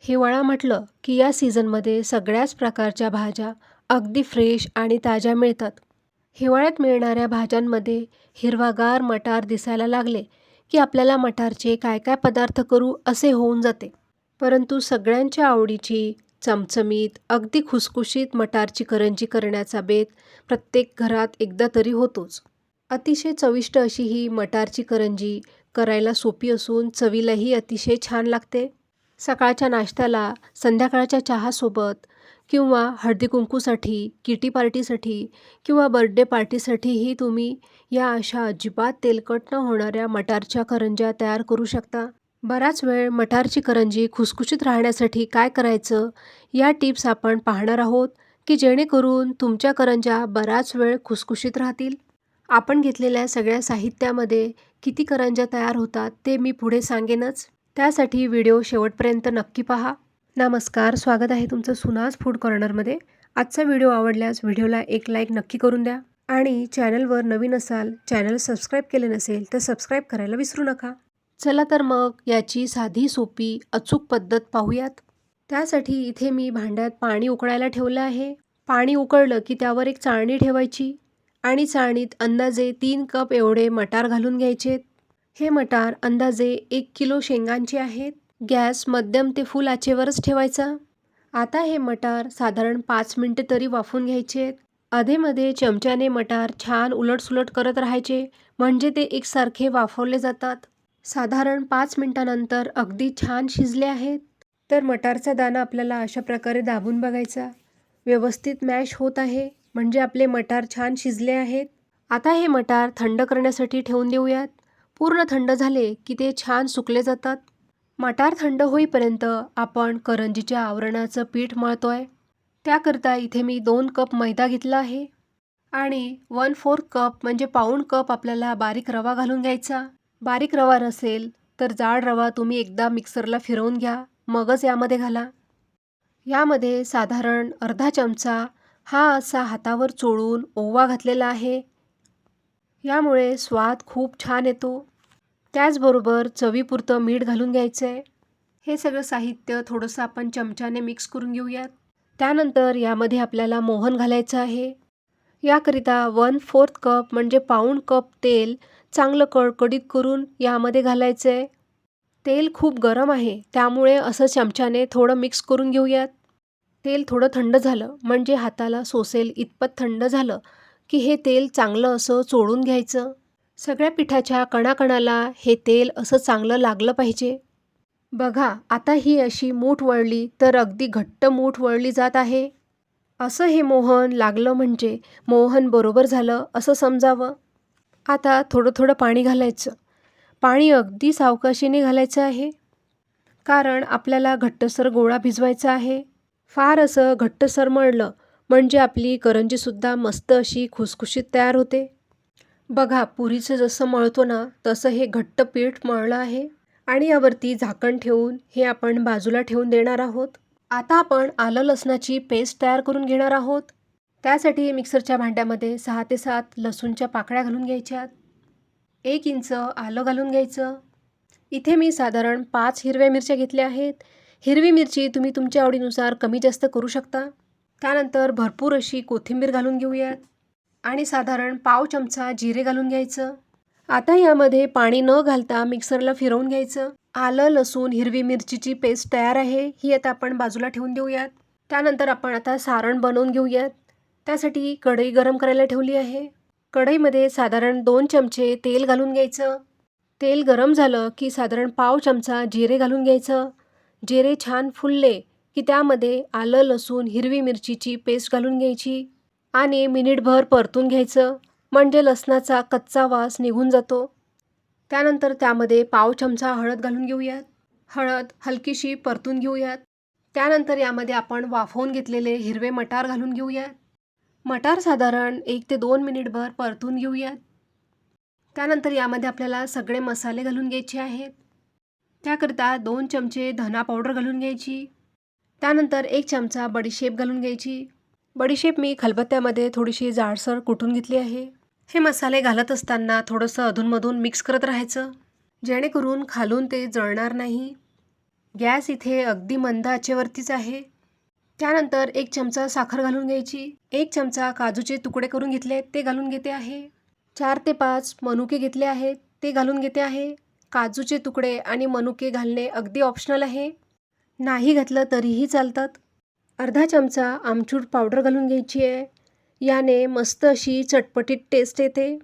हिवाळा म्हटलं की या सीझनमध्ये सगळ्याच प्रकारच्या भाज्या अगदी फ्रेश आणि ताज्या मिळतात. हिवाळ्यात मिळणाऱ्या भाज्यांमध्ये हिरवागार मटार दिसायला लागले की आपल्याला मटारचे काय काय पदार्थ करू असे होऊन जाते. परंतु सगळ्यांच्या आवडीची चमचमीत अगदी खुसखुशीत मटारची करंजी करण्याचा बेत प्रत्येक घरात एकदा तरी होतोच. अतिशय चविष्ट अशी ही मटारची करंजी करायला सोपी असून चवीलाही अतिशय छान लागते. सकाळच्या नाश्त्याला, संध्याकाळच्या चहासोबत किंवा हळदी-कुंकूसाठी, किटी पार्टीसाठी किंवा बर्थडे पार्टीसाठीही तुम्ही या अशा अजिबात तेलकट न होणाऱ्या मटारच्या करंज्या तयार करू शकता. बराच वेळ मटारची करंजी खुसखुशीत राहण्यासाठी काय करायचं, या टिप्स आपण पाहणार आहोत की जेणेकरून तुमच्या करंज्या बराच वेळ खुसखुशीत राहतील. आपण घेतलेल्या सगळ्या साहित्यामध्ये किती करंज्या तयार होतात ते मी पुढे सांगेनच. त्यासाठी व्हिडिओ शेवटपर्यंत नक्की पहा. नमस्कार, स्वागत आहे तुमचं सुनाज फूड कॉर्नरमध्ये. आजचा व्हिडिओ आवडल्यास व्हिडिओला एक लाईक नक्की करून द्या आणि चॅनलवर नवीन असाल, चॅनल सबस्क्राईब केले नसेल तर सबस्क्राईब करायला विसरू नका. चला तर मग याची साधी सोपी अचूक पद्धत पाहूयात. त्यासाठी इथे मी भांड्यात पाणी उकळायला ठेवलं आहे. पाणी उकळलं की त्यावर एक चाळणी ठेवायची आणि चाळणीत अंदाजे 3 कप एवढे मटार घालून घ्यायचे. हे मटार अंदाजे 1 किलो शेंगांचे आहेत. गॅस मध्यम ते फुल आचेवरच ठेवायचा. आता हे मटार साधारण 5 मिनिटे तरी वाफवून घ्यायचे. अधेमध्ये चमच्याने मटार छान उलटसुलट करत राहायचे, म्हणजे ते एकसारखे वाफवले जातात. साधारण 5 मिनिटांनंतर अगदी छान शिजले आहेत. तर मटारचा दाणा आपल्याला अशा प्रकारे दाबून बघायचा. व्यवस्थित मॅश होत आहे, म्हणजे आपले मटार छान शिजले आहेत. आता हे मटार थंड करण्यासाठी ठेवून देऊयात. पूर्ण थंड झाले की ते छान सुकले जातात. मटार थंड होईपर्यंत आपण करंजीच्या आवरणाचं पीठ मळतोय. त्याकरता इथे मी 2 कप मैदा घेतला आहे आणि 1/4 कप म्हणजे पाऊण कप आपल्याला बारीक रवा घालून घ्यायचा. बारीक रवा नसेल तर जाड रवा तुम्ही एकदा मिक्सरला फिरवून घ्या, मगच यामध्ये घाला. यामध्ये साधारण अर्धा चमचा हा असा हातावर चोळून ओवा घातलेला आहे. यामुळे स्वाद खूप छान येतो. त्याचबरोबर चवीपुरतं मीठ घालून घ्यायचं आहे. हे सगळं साहित्य थोडंसं आपण चमच्याने मिक्स करून घेऊयात. त्यानंतर यामध्ये आपल्याला मोहन घालायचं आहे. याकरिता 1/4 कप म्हणजे पाऊण कप तेल चांगलं कडकडीत करून यामध्ये घालायचं आहे. तेल खूप गरम आहे, त्यामुळे असं चमच्याने थोडं मिक्स करून घेऊयात. तेल थोडं थंड झालं म्हणजे हाताला सोसेल इतपत थंड झालं की हे तेल चांगलं असं चोळून घ्यायचं. सगळ्या पिठाच्या कणाकणाला हे तेल असं चांगलं लागलं पाहिजे. बघा, आता ही अशी मूठ वळली तर अगदी घट्ट मूठ वळली जात आहे. असं हे मोहन लागलं म्हणजे मोहन बरोबर झालं असं समजावं. आता थोडं थोडं पाणी घालायचं. पाणी अगदी सावकाशीने घालायचं आहे, कारण आपल्याला घट्टसर गोळा भिजवायचा आहे. फार असं घट्टसर मळलं म्हणजे आपली करंजीसुद्धा मस्त अशी खुसखुशीत तयार होते. बघा, पुरीचं जसं मळतो ना तसं हे घट्ट पीठ मळलं आहे आणि यावरती झाकण ठेवून हे आपण बाजूला ठेवून देणार आहोत. आता आपण आलं लसणाची पेस्ट तयार करून घेणार आहोत. त्यासाठी मिक्सरच्या भांड्यामध्ये 6 ते 7 लसूणच्या पाकळ्या घालून घ्यायच्यात. 1 इंच आलं घालून घ्यायचं. इथे मी साधारण 5 हिरव्या मिरच्या घेतल्या आहेत. हिरवी मिरची तुम्ही तुमच्या आवडीनुसार कमी जास्त करू शकता. त्यानंतर भरपूर अशी कोथिंबीर घालून घेऊयात आणि साधारण पाव चमचा जिरे घालून घ्यायचं. आता यामध्ये पाणी न घालता मिक्सरला फिरवून घ्यायचं. आलं, लसूण, हिरवी मिरचीची पेस्ट तयार आहे. ही आता आपण बाजूला ठेवून देऊयात. त्यानंतर आपण आता सारण बनवून घेऊयात. त्यासाठी कढई गरम करायला ठेवली आहे. कढईमध्ये साधारण 2 चमचे तेल घालून घ्यायचं. तेल गरम झालं की साधारण पाव चमचा जिरे घालून घ्यायचं. जिरे छान फुलले की त्यामध्ये आलं, लसूण, हिरवी मिरचीची पेस्ट घालून घ्यायची आणि मिनिटभर परतून घ्यायचं, म्हणजे लसणाचा कच्चा वास निघून जातो. त्यानंतर त्यामध्ये पाव चमचा हळद घालून घेऊयात. हळद हलकीशी परतून घेऊयात. त्यानंतर यामध्ये आपण वाफवून घेतलेले हिरवे मटार घालून घेऊयात. मटार साधारण 1 ते 2 मिनिटभर परतून घेऊयात. त्यानंतर यामध्ये आपल्याला सगळे मसाले घालून घ्यायचे आहेत. त्याकरिता 2 चमचे धना पावडर घालून घ्यायची. त्यानंतर 1 चमचा बडीशेप घालून घ्यायची. बडीशेप मी खलबत्त्यामध्ये थोडीशी जाडसर कुटून घेतली आहे. हे मसाले घालत असताना थोडंसं अधूनमधून मिक्स करत राहायचं, जेणेकरून खालून ते जळणार नाही. गॅस इथे अगदी मंद आचेवरतीच आहे. त्यानंतर 1 चमचा साखर घालून घ्यायची. 1 चमचा काजूचे तुकडे करून घेतले आहेत ते घालून घेते आहे. 4 ते 5 मनुके घेतले आहेत ते घालून घेते आहे. काजूचे तुकडे आणि मनुके घालणे अगदी ऑप्शनल आहे. नाही घातलं तरीही चालतात. अर्धा चमचा आमचूर पावडर घालून घ्यायची आहे. याने मस्त अशी चटपटीत टेस्ट येते.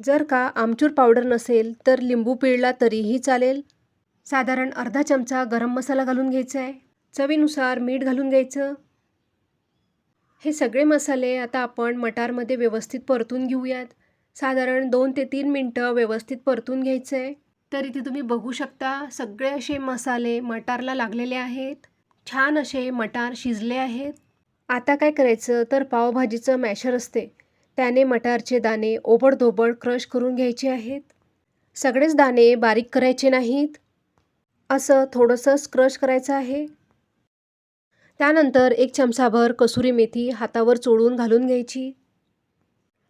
जर का आमचूर पावडर नसेल तर लिंबू पिळला तरीही चालेल. साधारण अर्धा चमचा गरम मसाला घालून घ्यायचा आहे. चवीनुसार मीठ घालून घ्यायचं. हे सगळे मसाले आता आपण मटारमध्ये व्यवस्थित परतून घेऊयात. साधारण 2 ते 3 मिनटं व्यवस्थित परतून घ्यायचं आहे. तर इथे तुम्ही बघू शकता सगळे असे मसाले मटारला लागलेले आहेत. छान असे मटार शिजले आहेत. आता काय करायचं तर पावभाजीचं मॅशर असते त्याने मटारचे दाणे ओबडधोबड क्रश करून घ्यायचे आहेत. सगळेच दाणे बारीक करायचे नाहीत. असं थोडंसं क्रश करायचं आहे. त्यानंतर 1 चमचाभर कसुरी मेथी हातावर चोळून घालून घ्यायची.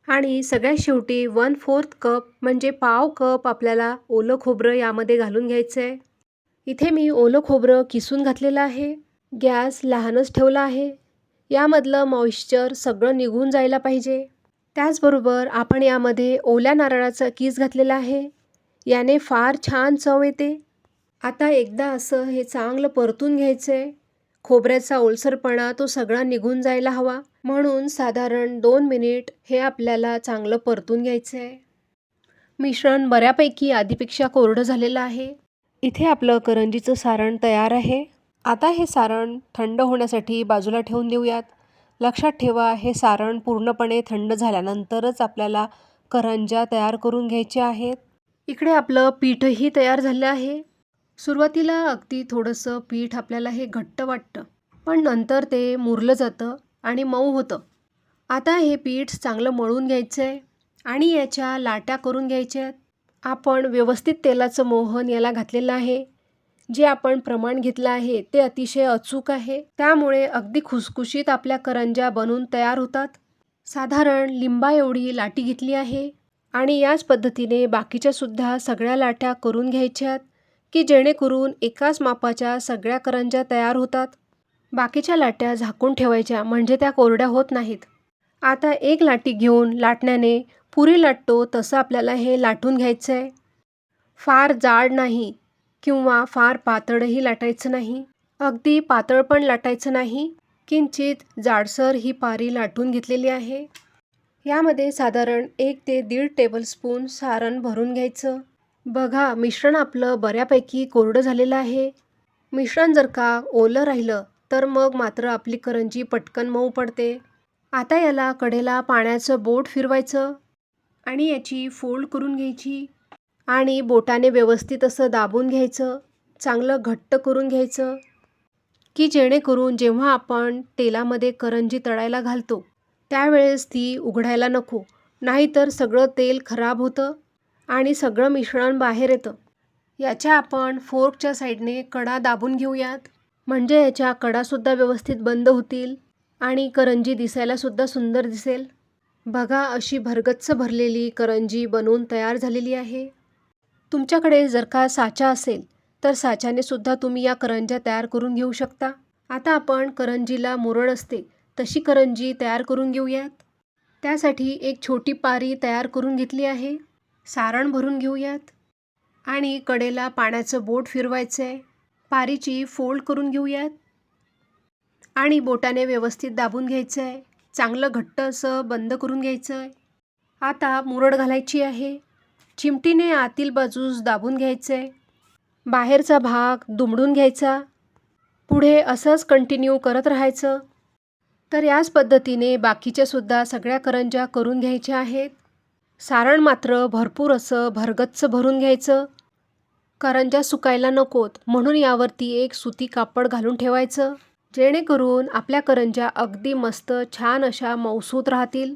आणि सगळ्यात शेवटी 1/4 कप म्हणजे पाव कप आपल्याला ओलं खोबरं यामध्ये घालून घ्यायचं आहे. इथे मी ओलं खोबरं किसून घातलेलं आहे. गॅस लहानच ठेवला आहे. यामधलं मॉइश्चर सगळं निघून जायला पाहिजे. त्याचबरोबर आपण यामध्ये ओल्या नारळाचा कीस घातलेला आहे. याने फार छान चव येते. आता एकदा असं हे चांगलं परतून घ्यायचं आहे. खोबऱ्याचा ओलसरपणा तो सगळा निघून जायला हवा. म्हणून साधारण 2 मिनिट हे आपल्याला चांगलं परतून घ्यायचं आहे. मिश्रण बऱ्यापैकी आधीपेक्षा कोरडं झालेलं आहे. इथे आपलं करंजीचं सारण तयार आहे. आता हे सारण थंड होण्यासाठी बाजूला ठेवून देऊयात. लक्षात ठेवा हे सारण पूर्णपणे थंड झाल्यानंतरच आपल्याला करंज्या तयार करून घ्यायच्या आहेत. इकडे आपलं पीठही तयार झालं आहे. सुरुवातीला अगदी थोडंसं पीठ आपल्याला हे घट्ट वाटतं पण नंतर ते मुरलं जातं आणि मऊ होतं. आता हे पीठ चांगलं मळून घ्यायचं आहे आणि याच्या लाट्या करून घ्यायच्या आहेत. आपण व्यवस्थित तेलाचं मोहन याला घातलेलं आहे. जे आपण प्रमाण घेतलं आहे ते अतिशय अचूक आहे. त्यामुळे अगदी खुसखुशीत आपल्या करंज्या बनून तयार होतात. साधारण लिंबा एवढी लाटी घेतली आहे आणि याच पद्धतीने बाकीच्या सुद्धा सगळ्या लाट्या करून घ्यायच्यात की जेणेकरून एकाच मापाच्या सगळ्या करंज्या तयार होतात. बाकीच्या लाट्या झाकून ठेवायच्या म्हणजे त्या कोरड्या होत नाहीत. आता एक लाटी घेऊन लाटण्याने पुरी लाटतो तसं आपल्याला हे लाटून घ्यायचं आहे. फार जाड नाही किंवा फार पातळही लाटायचं नाही. अगदी पातळ पण लाटायचं नाही. किंचित जाडसर ही पारी लाटून घेतलेली आहे. यामध्ये साधारण 1 ते 1.5 टेबलस्पून सारण भरून घ्यायचं. बघा मिश्रण आपलं बऱ्यापैकी कोरडं झालेलं आहे. मिश्रण जर का ओलं राहिलं तर मग मात्र आपली करंजी पटकन मऊ पडते. आता याला कडेला पाण्याचं बोट फिरवायचं आणि याची फोल्ड करून घ्यायची आणि बोटाने व्यवस्थित असं दाबून घ्यायचं. चांगलं घट्ट करून घ्यायचं की जेणेकरून जेव्हा आपण तेलामध्ये करंजी तळायला घालतो त्यावेळेस ती उघडायला नको. नाहीतर सगळं तेल खराब होतं आणि सगळं मिश्रण बाहेर येतं. याच्या आपण फोर्कच्या साईडने कडा दाबून घेऊयात म्हणजे याच्या कडासुद्धा व्यवस्थित बंद होतील आणि करंजी दिसायलासुद्धा सुंदर दिसेल. बघा अशी भरगच्च भरलेली करंजी बनवून तयार झालेली आहे. तुमच्याकडे जर का साचा असेल तर साच्याने सुद्धा तुम्ही या करंज्या तयार करून घेऊ शकता. आता आपण करंजीला मुरड असते तशी करंजी तयार करून घेऊयात. त्यासाठी एक छोटी पारी तयार करून घेतली आहे. सारण भरून घेऊयात आणि कडेला पाण्याचं बोट फिरवायचं आहे. पारीची फोल्ड करून घेऊयात आणि बोटाने व्यवस्थित दाबून घ्यायचं आहे. चांगलं घट्ट असं बंद करून घ्यायचं आहे. आता मुरड घालायची आहे. चिमटीने आतील बाजूस दाबून घ्यायचं आहे. बाहेरचा भाग दुमडून घ्यायचा. पुढे असंच कंटिन्यू करत राहायचं. तर याच पद्धतीने बाकीच्या सुद्धा सगळ्या करंज्या करून घ्यायच्या आहेत. सारण मात्र भरपूर असं भरगच्च भरून घ्यायचं. करंज्या सुकायला नकोत म्हणून यावरती एक सुती कापड घालून ठेवायचं जेणेकरून आपल्या करंज्या अगदी मस्त छान अशा मऊसूत राहतील,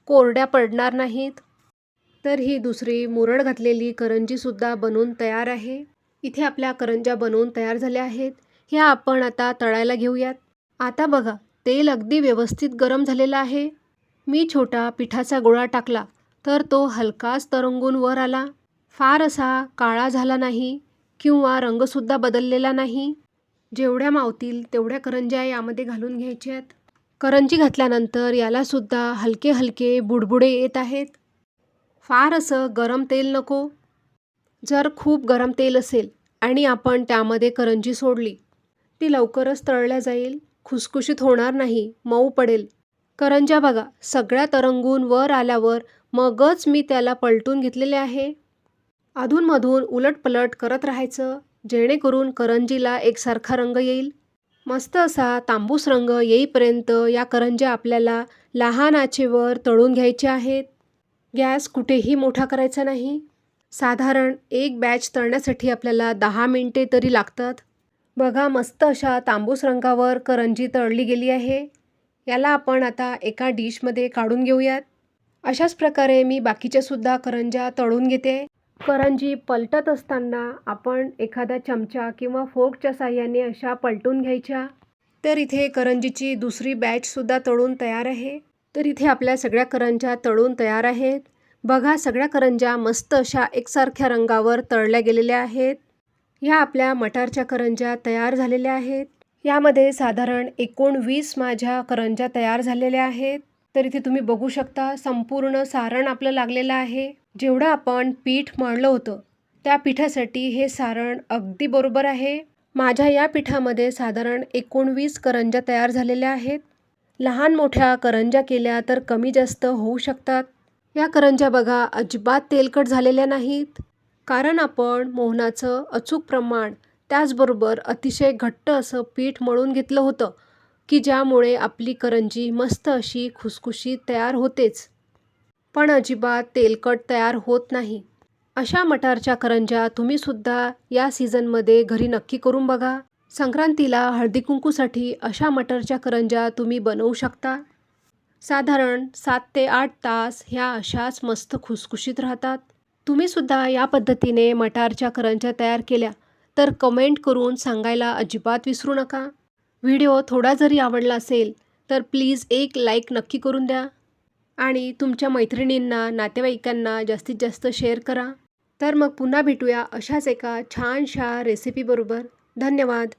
कोरड्या पडणार नाहीत. तर ही दुसरी मुरड घातलेली करंजीसुद्धा बनवून तयार आहे. इथे आपल्या करंज्या बनवून तयार झाल्या आहेत. ह्या आपण आता तळायला घेऊयात. आता बघा तेल अगदी व्यवस्थित गरम झालेलं आहे. मी छोटा पिठाचा गोळा टाकला तर तो हलकाच तरंगून वर आला. फार असा काळा झाला नाही किंवा रंगसुद्धा बदललेला नाही. जेवढ्या मावतील तेवढ्या करंज्या यामध्ये घालून घ्यायच्यात. करंजी घातल्यानंतर यालासुद्धा हलके हलके बुडबुडे येत आहेत. फार असं गरम तेल नको. जर खूप गरम तेल असेल आणि आपण त्यामध्ये करंजी सोडली, ती लवकरच तळल्या जाईल, खुसखुशीत होणार नाही, मऊ पडेल. करंज्या बघा सगळ्या तरंगून वर आल्यावर मगच मी त्याला पलटून घेतलेले आहे. अधूनमधून उलटपलट करत राहायचं, जेणेकरून करंजीला एकसारखा रंग येईल. मस्त असा तांबूस रंग येईपर्यंत या करंज्या आपल्याला लहान आचेवर तळून घ्यायच्या आहेत. गॅस कुठेही मोठा करायचा नाही. साधारण एक बॅच तळण्यासाठी आपल्याला 10 मिनिटे तरी लागतात. बघा मस्त अशा तांबूस रंगावर करंजी तळली गेली आहे. याला आपण आता एका डिशमध्ये काढून घेऊयात. अशाच प्रकारे मी बाकीच्यासुद्धा करंज्या तळून घेते. करंजी पलटत असताना आपण एखादा चमचा किंवा फोर्कच्या साहाय्याने अशा पलटून घ्यायच्या. तर इथे करंजीची दुसरी बॅचसुद्धा तळून तयार आहे. तर इथे आपल्या सगळ्या करंज्या तळून तयार आहेत. बघा सगळ्या करंज्या मस्त अशा एकसारख्या रंगावर तळल्या गेलेल्या आहेत. ह्या आपल्या मटारच्या करंज्या तयार झालेल्या आहेत. यामध्ये साधारण 19 माझ्या करंज्या तयार झालेल्या आहेत. तर इथे तुम्ही बघू शकता संपूर्ण सारण आपलं लागलेलं आहे. जेवढं आपण पीठ मळलं होतं त्या पिठासाठी हे सारण अगदी बरोबर आहे. माझ्या या पिठामध्ये साधारण 19 करंज्या तयार झालेल्या आहेत. लहान मोठ्या करंज्या केल्या तर कमी जास्त होऊ शकतात. या करंज्या बघा अजिबात तेलकट झालेल्या नाहीत, कारण आपण मोहनाचं अचूक प्रमाण त्याचबरोबर अतिशय घट्ट असं पीठ मळून घेतलं होतं, की ज्यामुळे आपली करंजी मस्त अशी खुसखुशीत तयार होतेच, पण अजिबात तेलकट तयार होत नाही. अशा मटारच्या करंज्या तुम्हीसुद्धा या सीझनमध्ये घरी नक्की करून बघा. संक्रांतीला हळदीकुंकूसाठी अशा मटारच्या करंज्या तुम्ही बनवू शकता. साधारण 7 ते 8 तास ह्या अशाच मस्त खुसखुशीत राहतात. तुम्हीसुद्धा या पद्धतीने मटारच्या करंज्या तयार केल्या तर कमेंट करून सांगायला अजिबात विसरू नका. व्हिडिओ थोडा जरी आवडला असेल तर प्लीज एक लाईक नक्की करून द्या आणि तुमच्या मैत्रिणींना, नातेवाईकांना जास्तीत जास्त शेअर करा. तर मग पुन्हा भेटूया अशाच एका छानशा रेसिपीबरोबर. धन्यवाद.